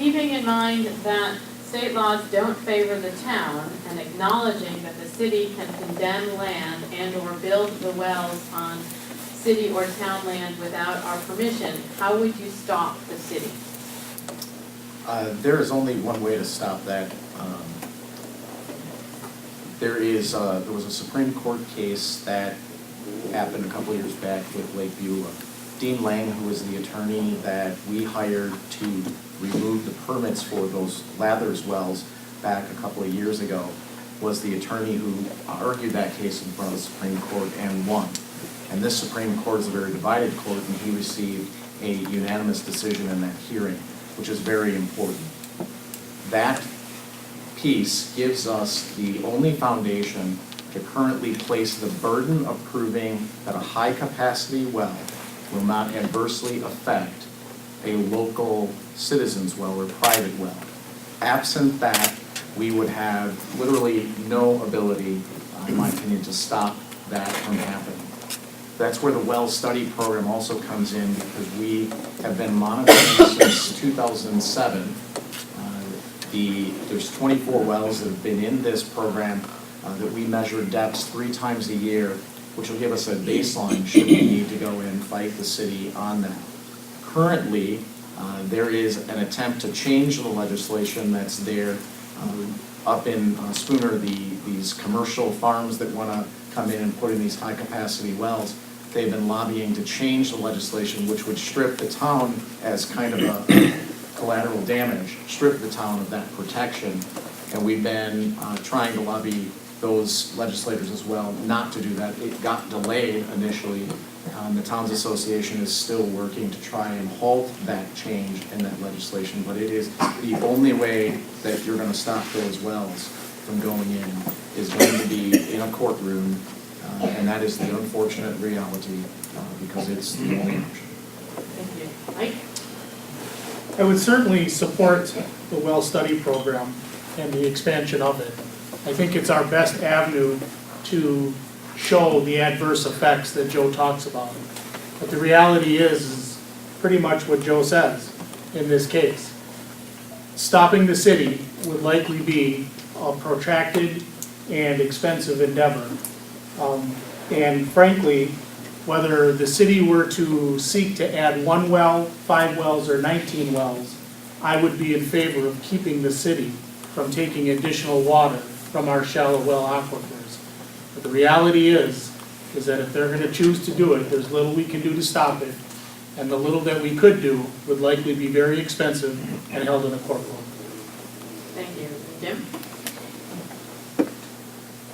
keeping in mind that state laws don't favor the town and acknowledging that the city can condemn land and or build the wells on city or town land without our permission, how would you stop the city? There is only one way to stop that. There was a Supreme Court case that happened a couple years back with Lake Beulah. Dean Lang, who was the attorney that we hired to remove the permits for those Lathers wells back a couple of years ago, was the attorney who argued that case in front of the Supreme Court and won. And this Supreme Court is a very divided court, and he received a unanimous decision in that hearing, which is very important. That piece gives us the only foundation to currently place the burden of proving that a high-capacity well will not adversely affect a local citizen's well or private well. Absent that, we would have literally no ability, in my opinion, to stop that from happening. That's where the well study program also comes in, because we have been monitoring since 2007. There's 24 wells that have been in this program that we measure depths 3 times a year, which will give us a baseline should we need to go in and fight the city on that. Currently, there is an attempt to change the legislation that's there up in Spooner, these commercial farms that want to come in and put in these high-capacity wells. They've been lobbying to change the legislation, which would strip the town as kind of a collateral damage, strip the town of that protection. And we've been trying to lobby those legislators as well not to do that. It got delayed initially. The Towns Association is still working to try and halt that change in that legislation, but it is the only way that you're going to stop those wells from going in is going to be in a courtroom, and that is the unfortunate reality because it's the only option. Thank you. Mike? I would certainly support the well study program and the expansion of it. I think it's our best avenue to show the adverse effects that Joe talks about. But the reality is pretty much what Joe says in this case. Stopping the city would likely be a protracted and expensive endeavor. And frankly, whether the city were to seek to add 1 well, 5 wells, or 19 wells, I would be in favor of keeping the city from taking additional water from our shallow well aquifers. But the reality is that if they're going to choose to do it, there's little we can do to stop it, and the little that we could do would likely be very expensive and held in a courtroom. Thank you. Jim?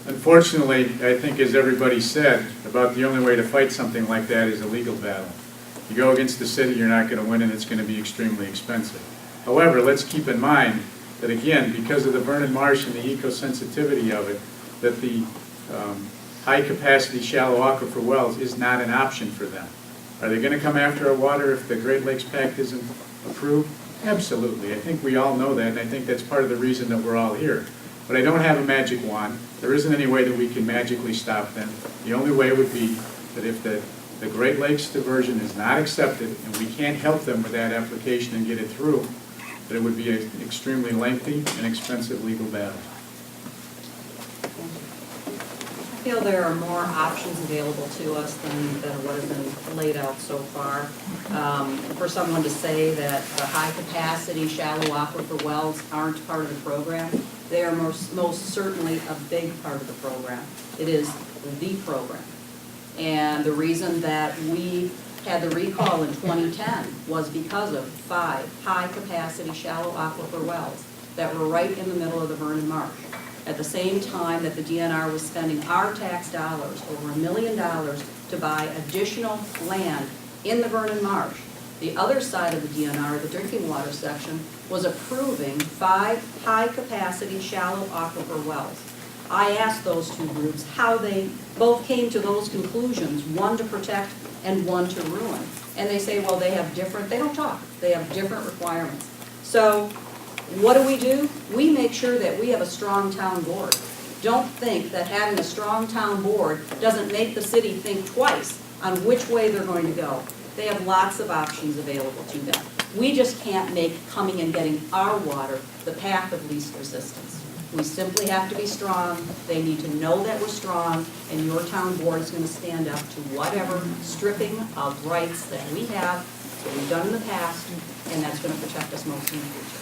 Unfortunately, I think as everybody said, about the only way to fight something like that is a legal battle. You go against the city, you're not going to win, and it's going to be extremely expensive. However, let's keep in mind that, again, because of the Vernon Marsh and the eco-sensitivity of it, that the high-capacity shallow aquifer wells is not an option for them. Are they going to come after our water if the Great Lakes Pact isn't approved? Absolutely. I think we all know that, and I think that's part of the reason that we're all here. But I don't have a magic wand. There isn't any way that we can magically stop them. The only way would be that if the Great Lakes diversion is not accepted and we can't help them with that application and get it through, that it would be an extremely lengthy and expensive legal battle. I feel there are more options available to us than what has been laid out so far. For someone to say that the high-capacity shallow aquifer wells aren't part of the program, they are most certainly a big part of the program. It is the program. And the reason that we had the recall in 2010 was because of 5 high-capacity shallow aquifer wells that were right in the middle of the Vernon Marsh. At the same time that the DNR was spending our tax dollars, over $1 million, to buy additional land in the Vernon Marsh, the other side of the DNR, the drinking water section, was approving 5 high-capacity shallow aquifer wells. I asked those 2 groups how they both came to those conclusions, one to protect and one to ruin. And they say, well, they don't talk, they have different requirements. So what do? We make sure that we have a strong town board. Don't think that having a strong town board doesn't make the city think twice on which way they're going to go. They have lots of options available to them. We just can't make coming and getting our water the path of least resistance. We simply have to be strong. They need to know that we're strong, and your town board is going to stand up to whatever stripping of rights that we have, that we've done in the past, and that's going to protect us most in the future.